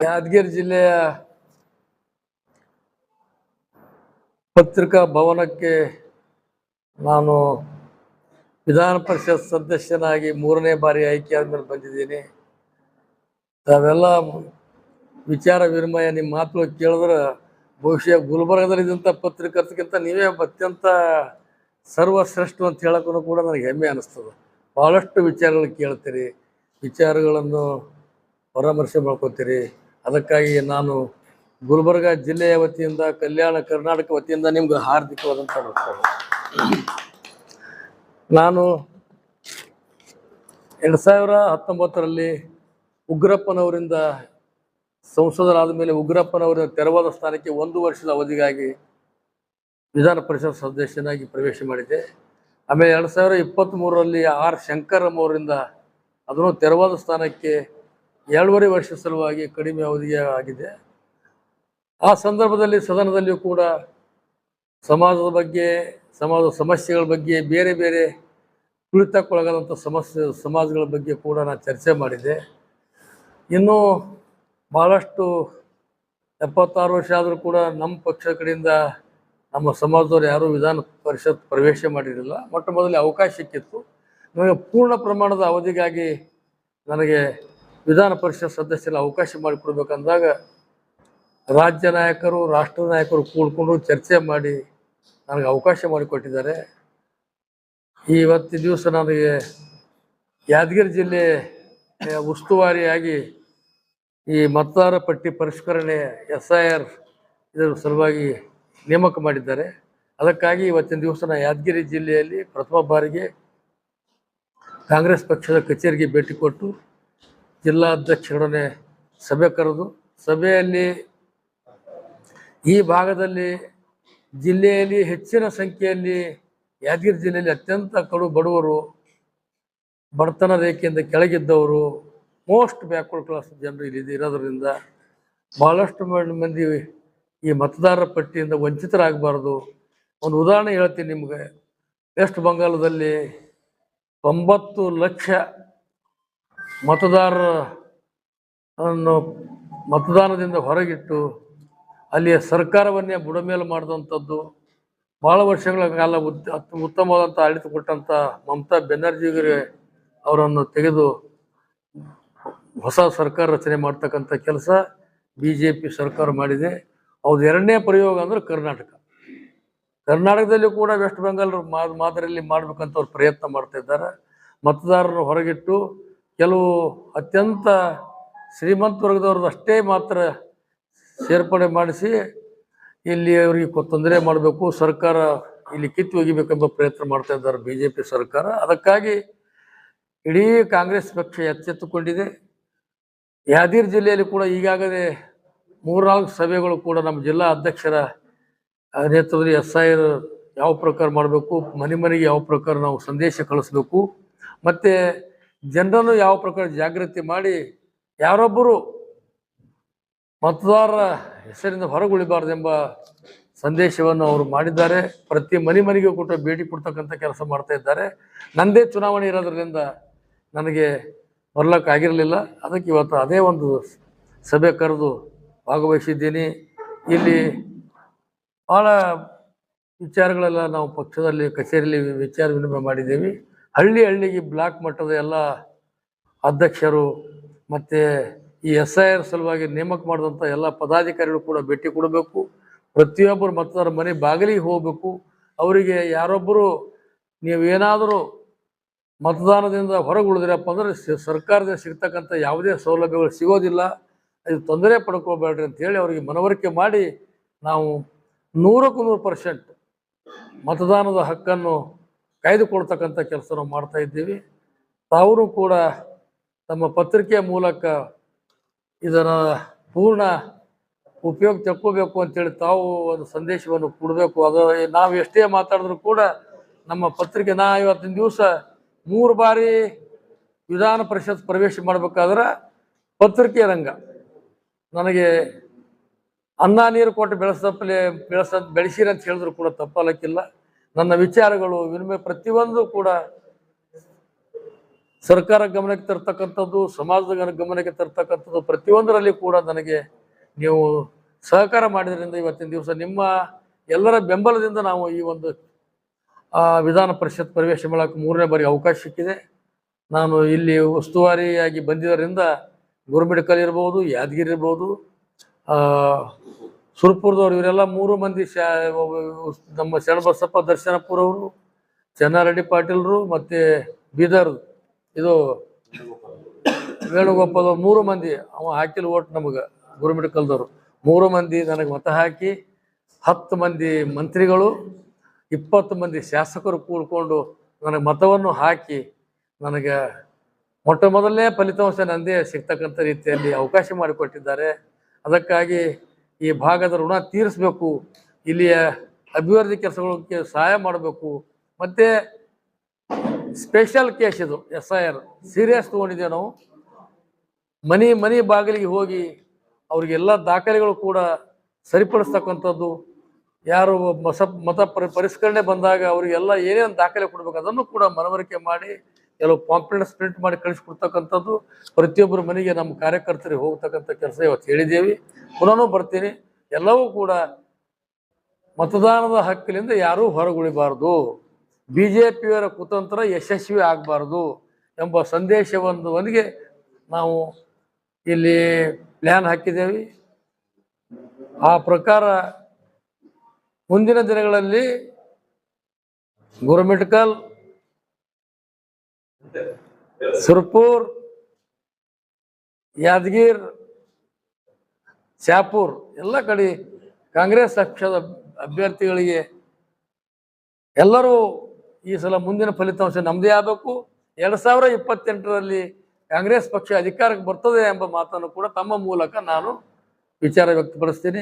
ಯಾದಗಿರಿ ಜಿಲ್ಲೆಯ ಪತ್ರಿಕಾ ಭವನಕ್ಕೆ ನಾನು ವಿಧಾನ ಪರಿಷತ್ ಸದಸ್ಯನಾಗಿ 3ನೇ ಬಾರಿ ಆಯ್ಕೆ ಆದ್ಮೇಲೆ ಬಂದಿದ್ದೀನಿ. ತಾವೆಲ್ಲ ವಿಚಾರ ವಿನಿಮಯ ನಿಮ್ಮ ಮಾತುಗಳು ಕೇಳಿದ್ರೆ ಬಹುಶಃ ಗುಲ್ಬರ್ಗದಲ್ಲಿದ್ದಂಥ ಪತ್ರಿಕರ್ತಿಗಿಂತ ನೀವೇ ಅತ್ಯಂತ ಸರ್ವಶ್ರೇಷ್ಠ ಅಂತ ಹೇಳೋಕ್ಕೂ ಕೂಡ ನನಗೆ ಹೆಮ್ಮೆ ಅನ್ನಿಸ್ತದೆ. ಭಾಳಷ್ಟು ವಿಚಾರಗಳು ಕೇಳ್ತೀರಿ, ವಿಚಾರಗಳನ್ನು ಪರಾಮರ್ಶೆ ಮಾಡ್ಕೋತೀರಿ. ಅದಕ್ಕಾಗಿ ನಾನು ಗುಲ್ಬರ್ಗ ಜಿಲ್ಲೆಯ ವತಿಯಿಂದ, ಕಲ್ಯಾಣ ಕರ್ನಾಟಕ ವತಿಯಿಂದ ನಿಮ್ಗೆ ಹಾರ್ದಿಕವಾದಂಥ ನಮಸ್ಕಾರ. ನಾನು 2019ರಲ್ಲಿ ಉಗ್ರಪ್ಪನವರಿಂದ ಸಂಸದರಾದ ಮೇಲೆ ಉಗ್ರಪ್ಪನವರ ತೆರವಾದ ಸ್ಥಾನಕ್ಕೆ 1 ವರ್ಷದ ಅವಧಿಗಾಗಿ ವಿಧಾನ ಪರಿಷತ್ ಸದಸ್ಯನಾಗಿ ಪ್ರವೇಶ ಮಾಡಿದ್ದೆ. ಆಮೇಲೆ 2023ರಲ್ಲಿ ಆರ್ ಶಂಕರಂ ಅವರಿಂದ ಅದನ್ನು ತೆರವಾದ ಸ್ಥಾನಕ್ಕೆ 2.5 ವರ್ಷ ಸಲುವಾಗಿ ಕಡಿಮೆ ಅವಧಿಗೆ ಆಗಿದೆ. ಆ ಸಂದರ್ಭದಲ್ಲಿ ಸದನದಲ್ಲಿಯೂ ಕೂಡ ಸಮಾಜದ ಬಗ್ಗೆ, ಸಮಾಜದ ಸಮಸ್ಯೆಗಳ ಬಗ್ಗೆ, ಬೇರೆ ಬೇರೆ ತುಳಿತಕ್ಕೊಳಗಾದಂಥ ಸಮಾಜಗಳ ಬಗ್ಗೆ ಕೂಡ ನಾನು ಚರ್ಚೆ ಮಾಡಿದ್ದೆ. ಇನ್ನೂ ಭಾಳಷ್ಟು 76 ವರ್ಷ ಆದರೂ ಕೂಡ ನಮ್ಮ ಪಕ್ಷದ ಕಡೆಯಿಂದ ನಮ್ಮ ಸಮಾಜದವ್ರು ಯಾರೂ ವಿಧಾನ ಪರಿಷತ್ ಪ್ರವೇಶ ಮಾಡಿರಲಿಲ್ಲ. ಮೊಟ್ಟ ಮೊದಲೇ ಅವಕಾಶ ಸಿಕ್ಕಿತ್ತು. ನನಗೆ ಪೂರ್ಣ ಪ್ರಮಾಣದ ಅವಧಿಗಾಗಿ ನನಗೆ ವಿಧಾನ ಪರಿಷತ್ ಸದಸ್ಯರ ಅವಕಾಶ ಮಾಡಿಕೊಡ್ಬೇಕಂದಾಗ ರಾಜ್ಯ ನಾಯಕರು, ರಾಷ್ಟ್ರ ನಾಯಕರು ಕೂಡ್ಕೊಂಡು ಚರ್ಚೆ ಮಾಡಿ ನನಗೆ ಅವಕಾಶ ಮಾಡಿಕೊಟ್ಟಿದ್ದಾರೆ. ಇವತ್ತು ದಿವಸ ನನಗೆ ಯಾದಗಿರಿ ಜಿಲ್ಲೆ ಉಸ್ತುವಾರಿಯಾಗಿ ಈ ಮತದಾರ ಪಟ್ಟಿ ಪರಿಷ್ಕರಣೆ SIR ಇದರ ಸಲುವಾಗಿ ನೇಮಕ ಮಾಡಿದ್ದಾರೆ. ಅದಕ್ಕಾಗಿ ಇವತ್ತಿನ ದಿವಸ ನಾನು ಯಾದಗಿರಿ ಜಿಲ್ಲೆಯಲ್ಲಿ ಪ್ರಥಮ ಬಾರಿಗೆ ಕಾಂಗ್ರೆಸ್ ಪಕ್ಷದ ಕಚೇರಿಗೆ ಭೇಟಿ ಕೊಟ್ಟು ಜಿಲ್ಲಾ ಅಧ್ಯಕ್ಷರೊಡನೆ ಸಭೆ ಕರೆದು, ಸಭೆಯಲ್ಲಿ ಈ ಭಾಗದಲ್ಲಿ ಜಿಲ್ಲೆಯಲ್ಲಿ ಹೆಚ್ಚಿನ ಸಂಖ್ಯೆಯಲ್ಲಿ ಯಾದಗಿರಿ ಜಿಲ್ಲೆಯಲ್ಲಿ ಅತ್ಯಂತ ಕಡು ಬಡವರು, ಬಡತನ ರೇಖೆಯಿಂದ ಕೆಳಗಿದ್ದವರು, ಮೋಸ್ಟ್ ಬ್ಯಾಕ್ವರ್ಡ್ ಕ್ಲಾಸ್ ಜನರು ಇಲ್ಲಿ ಇರೋದ್ರಿಂದ ಭಾಳಷ್ಟು ಮಂದಿ ಈ ಮತದಾರರ ಪಟ್ಟಿಯಿಂದ ವಂಚಿತರಾಗಬಾರ್ದು. ಒಂದು ಉದಾಹರಣೆ ಹೇಳ್ತೀನಿ ನಿಮಗೆ. ವೆಸ್ಟ್ ಬಂಗಾಳದಲ್ಲಿ 90 ಲಕ್ಷ ಮತದಾರರನ್ನು ಮತದಾನದಿಂದ ಹೊರಗಿಟ್ಟು ಅಲ್ಲಿಯ ಸರ್ಕಾರವನ್ನೇ ಬುಡಮೇಲು ಮಾಡಿದಂಥದ್ದು, ಭಾಳ ವರ್ಷಗಳ ಕಾಲ ಉತ್ತಮವಾದಂಥ ಆಡಳಿತ ಕೊಟ್ಟಂಥ ಮಮತಾ ಬೆನರ್ಜಿಗೆ ಅವರನ್ನು ತೆಗೆದು ಹೊಸ ಸರ್ಕಾರ ರಚನೆ ಮಾಡ್ತಕ್ಕಂಥ ಕೆಲಸ BJP ಸರ್ಕಾರ ಮಾಡಿದೆ. ಅವ್ರದ್ದು 2ನೇ ಪ್ರಯೋಗ ಅಂದರೆ ಕರ್ನಾಟಕದಲ್ಲಿ ಕೂಡ ವೆಸ್ಟ್ ಬೆಂಗಾಲ್ ಮಾದರಿಯಲ್ಲಿ ಮಾಡ್ಬೇಕಂತ ಅವ್ರು ಪ್ರಯತ್ನ ಮಾಡ್ತಾ ಇದ್ದಾರೆ. ಮತದಾರರನ್ನು ಹೊರಗಿಟ್ಟು ಕೆಲವು ಅತ್ಯಂತ ಶ್ರೀಮಂತ ವರ್ಗದವ್ರದ್ದು ಅಷ್ಟೇ ಮಾತ್ರ ಸೇರ್ಪಡೆ ಮಾಡಿಸಿ ಇಲ್ಲಿ ಅವರಿಗೆ ತೊಂದರೆ ಮಾಡಬೇಕು, ಸರ್ಕಾರ ಇಲ್ಲಿ ಕಿತ್ತು ಒಗಿಬೇಕೆಂಬ ಪ್ರಯತ್ನ ಮಾಡ್ತಾ ಇದ್ದಾರೆ BJP ಸರ್ಕಾರ. ಅದಕ್ಕಾಗಿ ಇಡೀ ಕಾಂಗ್ರೆಸ್ ಪಕ್ಷ ಎಚ್ಚೆತ್ತುಕೊಂಡಿದೆ. ಯಾದಗಿರಿ ಜಿಲ್ಲೆಯಲ್ಲಿ ಕೂಡ ಈಗಾಗಲೇ 3-4 ಸಭೆಗಳು ಕೂಡ ನಮ್ಮ ಜಿಲ್ಲಾ ಅಧ್ಯಕ್ಷರ ನೇತೃತ್ವದಲ್ಲಿ SIR ಯಾವ ಪ್ರಕಾರ ಮಾಡಬೇಕು, ಮನೆ ಮನೆಗೆ ಯಾವ ಪ್ರಕಾರ ನಾವು ಸಂದೇಶ ಕಳಿಸ್ಬೇಕು, ಮತ್ತು ಜನರನ್ನು ಯಾವ ಪ್ರಕಾರ ಜಾಗೃತಿ ಮಾಡಿ ಯಾರೊಬ್ಬರು ಮತದಾರರ ಹೆಸರಿಂದ ಹೊರಗುಳಿಬಾರ್ದೆಂಬ ಸಂದೇಶವನ್ನು ಅವರು ಮಾಡಿದ್ದಾರೆ. ಪ್ರತಿ ಮನೆಗೂ ಕೂಡ ಭೇಟಿ ಕೊಡ್ತಕ್ಕಂಥ ಕೆಲಸ ಮಾಡ್ತಾ ಇದ್ದಾರೆ. ನನ್ನದೇ ಚುನಾವಣೆ ಇರೋದ್ರಿಂದ ನನಗೆ ಬರಲಿಕ್ಕಾಗಿರಲಿಲ್ಲ. ಅದಕ್ಕೆ ಇವತ್ತು ಅದೇ ಒಂದು ಸಭೆ ಕರೆದು ಭಾಗವಹಿಸಿದ್ದೀನಿ. ಇಲ್ಲಿ ಭಾಳ ವಿಚಾರಗಳೆಲ್ಲ ನಾವು ಪಕ್ಷದಲ್ಲಿ ಕಚೇರಿಯಲ್ಲಿ ವಿಚಾರ ವಿನಿಮಯ ಮಾಡಿದ್ದೀವಿ. ಹಳ್ಳಿಗೆ ಬ್ಲಾಕ್ ಮಟ್ಟದ ಎಲ್ಲ ಅಧ್ಯಕ್ಷರು ಮತ್ತು ಈ SIR ಸಲುವಾಗಿ ನೇಮಕ ಮಾಡಿದಂಥ ಎಲ್ಲ ಪದಾಧಿಕಾರಿಗಳು ಕೂಡ ಭೇಟಿ ಕೊಡಬೇಕು. ಪ್ರತಿಯೊಬ್ಬರು ಮತದಾರ ಮನೆ ಬಾಗಿಲಿಗೆ ಹೋಗಬೇಕು. ಅವರಿಗೆ ಯಾರೊಬ್ಬರು ನೀವೇನಾದರೂ ಮತದಾನದಿಂದ ಹೊರಗೆ ಉಳಿದ್ರಪ್ಪ ಅಂದರೆ ಸರ್ಕಾರದಿಂದ ಸಿಗ್ತಕ್ಕಂಥ ಯಾವುದೇ ಸೌಲಭ್ಯಗಳು ಸಿಗೋದಿಲ್ಲ, ಇದು ತೊಂದರೆ ಪಡ್ಕೋಬೇಡ್ರಿ ಅಂತೇಳಿ ಅವರಿಗೆ ಮನವರಿಕೆ ಮಾಡಿ ನಾವು 100% ಮತದಾನದ ಹಕ್ಕನ್ನು ಕಾಯ್ದುಕೊಳ್ತಕ್ಕಂಥ ಕೆಲಸ ನಾವು ಮಾಡ್ತಾ ಇದ್ದೀವಿ. ತಾವು ಕೂಡ ತಮ್ಮ ಪತ್ರಿಕೆಯ ಮೂಲಕ ಇದರ ಪೂರ್ಣ ಉಪಯೋಗ ತಕ್ಕೋಬೇಕು ಅಂತೇಳಿ ತಾವು ಒಂದು ಸಂದೇಶವನ್ನು ಕೊಡಬೇಕು. ಅದು ನಾವು ಎಷ್ಟೇ ಮಾತಾಡಿದ್ರು ಕೂಡ ನಮ್ಮ ಪತ್ರಿಕೆ, ನಾ ಇವತ್ತಿನ ದಿವಸ 3 ಬಾರಿ ವಿಧಾನ ಪರಿಷತ್ ಪ್ರವೇಶ ಮಾಡಬೇಕಾದ್ರೆ ಪತ್ರಿಕೆ ರಂಗ ನನಗೆ ಅನ್ನ ನೀರು ಕೊಟ್ಟು ಬೆಳೆಸಿರಿ ಅಂತ ಹೇಳಿದ್ರು ಕೂಡ ತಪ್ಪಲಕ್ಕಿಲ್ಲ. ನನ್ನ ವಿಚಾರಗಳು ವಿನಿಮಯ ಪ್ರತಿಯೊಂದು ಕೂಡ ಸರ್ಕಾರ ಗಮನಕ್ಕೆ ತರ್ತಕ್ಕಂಥದ್ದು, ಸಮಾಜದ ಗಮನಕ್ಕೆ ತರ್ತಕ್ಕಂಥದ್ದು, ಪ್ರತಿಯೊಂದರಲ್ಲಿ ಕೂಡ ನನಗೆ ನೀವು ಸಹಕಾರ ಮಾಡಿದ್ರಿಂದ ಇವತ್ತಿನ ದಿವಸ ನಿಮ್ಮ ಎಲ್ಲರ ಬೆಂಬಲದಿಂದ ನಾವು ಈ ಒಂದು ವಿಧಾನ ಪರಿಷತ್ ಪ್ರವೇಶ ಮಾಡಕ್ಕೆ 3ನೇ ಬಾರಿ ಅವಕಾಶ ಸಿಕ್ಕಿದೆ. ನಾನು ಇಲ್ಲಿ ಉಸ್ತುವಾರಿಯಾಗಿ ಬಂದಿದ್ದರಿಂದ ಗುರುಮಿಡಕಲ್ ಇರ್ಬೋದು, ಯಾದಗಿರಿ ಇರ್ಬೋದು, ಸುರಪುರದವ್ರು, ಇವರೆಲ್ಲ 3 ಮಂದಿ ನಮ್ಮ ಶರಣಬಸಪ್ಪ ದರ್ಶನಪುರವರು, ಚೆನ್ನಾರೆಡ್ಡಿ ಪಾಟೀಲ್ರು, ಮತ್ತು ಬೀದರ್ ಇದು ವೇಣುಗೋಪಾಲ್ 3 ಮಂದಿ ಅವ ಹಾಕಿಲ್ಲ ಓಟ್ ನಮಗೆ ಗುರುಮಿಡಕಲ್ದವರು 3 ಮಂದಿ ನನಗೆ ಮತ ಹಾಕಿ 10 ಮಂದಿ ಮಂತ್ರಿಗಳು 20 ಮಂದಿ ಶಾಸಕರು ಕೂಡ್ಕೊಂಡು ನನಗೆ ಮತವನ್ನು ಹಾಕಿ ನನಗೆ ಮೊಟ್ಟ ಮೊದಲನೇ ಫಲಿತಾಂಶ ನಂದೇ ಸಿಗ್ತಕ್ಕಂಥ ರೀತಿಯಲ್ಲಿ ಅವಕಾಶ ಮಾಡಿಕೊಟ್ಟಿದ್ದಾರೆ. ಅದಕ್ಕಾಗಿ ಈ ಭಾಗದ ಋಣ ತೀರಿಸಬೇಕು, ಇಲ್ಲಿಯ ಅಭಿವೃದ್ಧಿ ಕೆಲಸಗಳಿಗೆ ಸಹಾಯ ಮಾಡಬೇಕು. ಮತ್ತು ಸ್ಪೆಷಲ್ ಕೇಸ್ ಇದು SIR ಸೀರಿಯಸ್ ತೊಗೊಂಡಿದ್ದೇವೆ ನಾವು. ಮನೆ ಬಾಗಿಲಿಗೆ ಹೋಗಿ ಅವ್ರಿಗೆಲ್ಲ ದಾಖಲೆಗಳು ಕೂಡ ಸರಿಪಡಿಸ್ತಕ್ಕಂಥದ್ದು, ಯಾರು ಮತ ಪರಿಷ್ಕರಣೆ ಬಂದಾಗ ಅವರಿಗೆಲ್ಲ ಏನೇನು ದಾಖಲೆ ಕೊಡ್ಬೇಕು ಅದನ್ನು ಕೂಡ ಮನವರಿಕೆ ಮಾಡಿ ಕೆಲವು ಪಾಂಪ್ಲೆಟ್ಸ್ ಪ್ರಿಂಟ್ ಮಾಡಿ ಕಳಿಸ್ಕೊಡ್ತಕ್ಕಂಥದ್ದು, ಪ್ರತಿಯೊಬ್ಬರ ಮನೆಗೆ ನಮ್ಮ ಕಾರ್ಯಕರ್ತರಿಗೆ ಹೋಗ್ತಕ್ಕಂಥ ಕೆಲಸ ಇವತ್ತು ಹೇಳಿದ್ದೇವೆ. ಪುನಃ ಬರ್ತೀನಿ. ಎಲ್ಲವೂ ಕೂಡ ಮತದಾನದ ಹಕ್ಕಿನಿಂದ ಯಾರೂ ಹೊರಗುಳಿಬಾರ್ದು, BJಪಿಯವರ ಕುತಂತ್ರ ಯಶಸ್ವಿ ಆಗಬಾರ್ದು ಎಂಬ ಸಂದೇಶವೊಂದಿಗೆ ನಾವು ಇಲ್ಲಿ ಪ್ಲ್ಯಾನ್ ಹಾಕಿದ್ದೇವೆ. ಆ ಪ್ರಕಾರ ಮುಂದಿನ ದಿನಗಳಲ್ಲಿ ಗುರುಮಿಠಕಲ್, ಸುರಪುರ್, ಯಾದಗಿರ್, ಶಾಪುರ್ ಎಲ್ಲ ಕಡೆ ಕಾಂಗ್ರೆಸ್ ಪಕ್ಷದ ಅಭ್ಯರ್ಥಿಗಳಿಗೆ ಎಲ್ಲರೂ ಈ ಸಲ ಮುಂದಿನ ಫಲಿತಾಂಶ ನಮ್ಮದೇ ಆಗಬೇಕು. 2028ರಲ್ಲಿ ಕಾಂಗ್ರೆಸ್ ಪಕ್ಷ ಅಧಿಕಾರಕ್ಕೆ ಬರ್ತದೆ ಎಂಬ ಮಾತನ್ನು ಕೂಡ ತಮ್ಮ ಮೂಲಕ ನಾನು ವಿಚಾರ ವ್ಯಕ್ತಪಡಿಸ್ತೀನಿ.